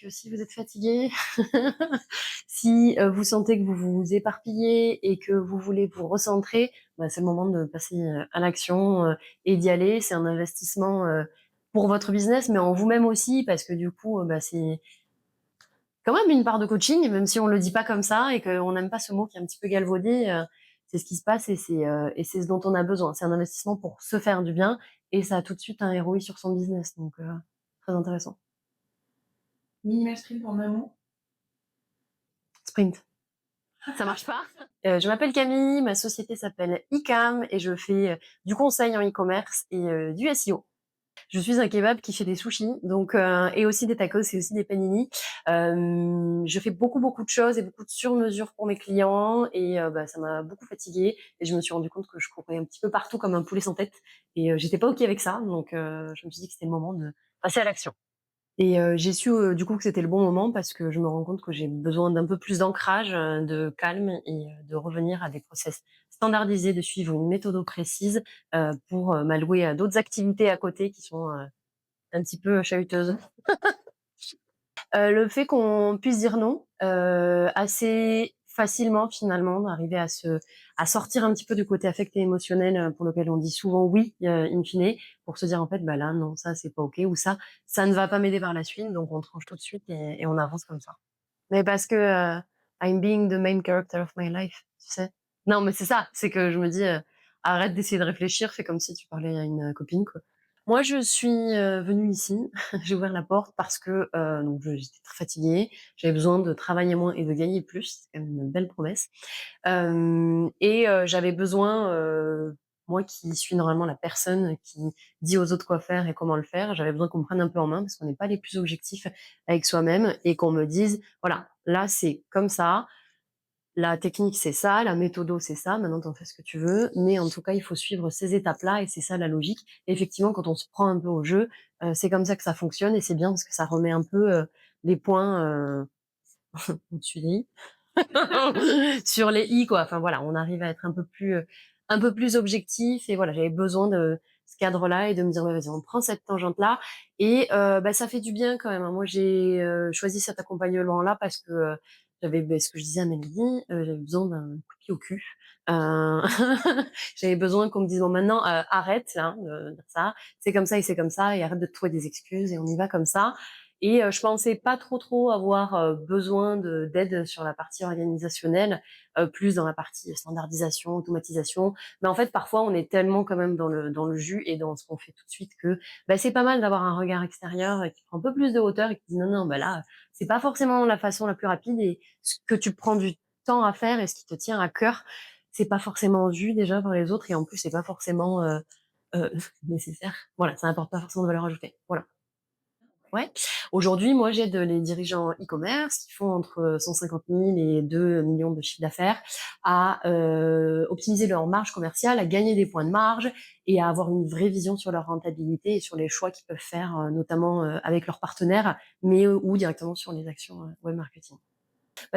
que si vous êtes fatigué, si, vous sentez que vous vous éparpillez et que vous voulez vous recentrer, c'est le moment de passer, à l'action, et d'y aller. C'est un investissement, pour votre business, mais en vous-même aussi parce que du coup, c'est quand même une part de coaching, même si on le dit pas comme ça et qu'on n'aime pas ce mot qui est un petit peu galvaudé, c'est ce qui se passe et c'est ce dont on a besoin. C'est un investissement pour se faire du bien et ça a tout de suite un ROI sur son business, donc très intéressant. Minimal sprint en amont. Sprint. Ça marche pas? Je m'appelle Camille, ma société s'appelle Icam et je fais, du conseil en e-commerce et du SEO. Je suis un kebab qui fait des sushis, donc et aussi des tacos et aussi des panini. Je fais beaucoup, beaucoup de choses et beaucoup de sur-mesure pour mes clients et ça m'a beaucoup fatiguée et je me suis rendu compte que je courais un petit peu partout comme un poulet sans tête et j'étais pas OK avec ça, donc je me suis dit que c'était le moment de passer à l'action. Et j'ai su, du coup, que c'était le bon moment parce que je me rends compte que j'ai besoin d'un peu plus d'ancrage, de calme et de revenir à des process standardisés, de suivre une méthode précise, pour, m'allouer à d'autres activités à côté qui sont, un petit peu chahuteuses. Le fait qu'on puisse dire non, assez facilement finalement, d'arriver à sortir un petit peu du côté affect et émotionnel, pour lequel on dit souvent oui, in fine, pour se dire en fait, là non, ça c'est pas OK ou ça ne va pas m'aider par la suite, donc on tranche tout de suite et on avance comme ça. Mais parce que, I'm being the main character of my life, tu sais? Non, mais c'est ça, c'est que je me dis, arrête d'essayer de réfléchir, fais comme si tu parlais à une, copine, quoi. Moi, je suis, venue ici, j'ai ouvert la porte parce que, donc j'étais très fatiguée, j'avais besoin de travailler moins et de gagner plus, c'est quand même une belle promesse. Hem et j'avais besoin, moi qui suis normalement la personne qui dit aux autres quoi faire et comment le faire, j'avais besoin qu'on me prenne un peu en main parce qu'on n'est pas les plus objectifs avec soi-même et qu'on me dise: «Voilà, là c'est comme ça, la technique c'est ça, la méthodo c'est ça, maintenant tu en fais ce que tu veux, mais en tout cas il faut suivre ces étapes-là et c'est ça la logique». Et effectivement quand on se prend un peu au jeu, c'est comme ça que ça fonctionne et c'est bien parce que ça remet un peu, les points, au-dessus des i. Sur les i quoi. Enfin voilà, on arrive à être un peu plus objectif et voilà, j'avais besoin de ce cadre-là et de me dire: «Ouais, vas-y, on prend cette tangente-là» et ça fait du bien quand même, hein. Moi, j'ai, choisi cet accompagnement-là parce que, j'avais, ce que je disais à Mélodie, j'avais besoin d'un coup de pied au cul. Heu, j'avais besoin qu'on me dise: «Bon maintenant, arrête là de dire ça, c'est comme ça et c'est comme ça et arrête de te trouver des excuses et on y va comme ça». Et je pensais pas trop avoir, besoin d'aide sur la partie organisationnelle, plus dans la partie standardisation, automatisation. Mais en fait, parfois, on est tellement quand même dans le jus et dans ce qu'on fait tout de suite que, c'est pas mal d'avoir un regard extérieur, qui prend un peu plus de hauteur et qui dit: «Non, non, là, c'est pas forcément la façon la plus rapide et ce que tu prends du temps à faire et ce qui te tient à cœur, c'est pas forcément vu déjà par les autres et en plus, c'est pas forcément, heu, nécessaire». Voilà, ça n'apporte pas forcément de valeur ajoutée. Voilà. Ouais. Aujourd'hui, moi, j'aide les dirigeants e-commerce qui font entre 150 000 et 2 millions de chiffre d'affaires à optimiser leur marge commerciale, à gagner des points de marge et à avoir une vraie vision sur leur rentabilité et sur les choix qu'ils peuvent faire, notamment avec leurs partenaires, mais ou directement sur les actions web marketing.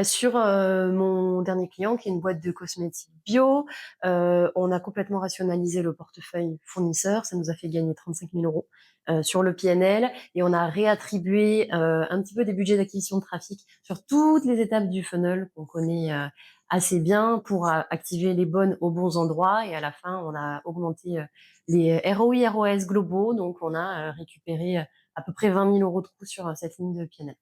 Sur, mon dernier client qui est une boîte de cosmétiques bio, on a complètement rationalisé le portefeuille fournisseur. Ça nous a fait gagner 35 000 € sur le PNL et on a réattribué, un petit peu des budgets d'acquisition de trafic sur toutes les étapes du funnel qu'on connaît, assez bien pour activer les bonnes aux bons endroits et à la fin, on a augmenté, les ROI, ROS globaux donc on a, récupéré, à peu près 20 000 € de coûts sur, cette ligne de PNL.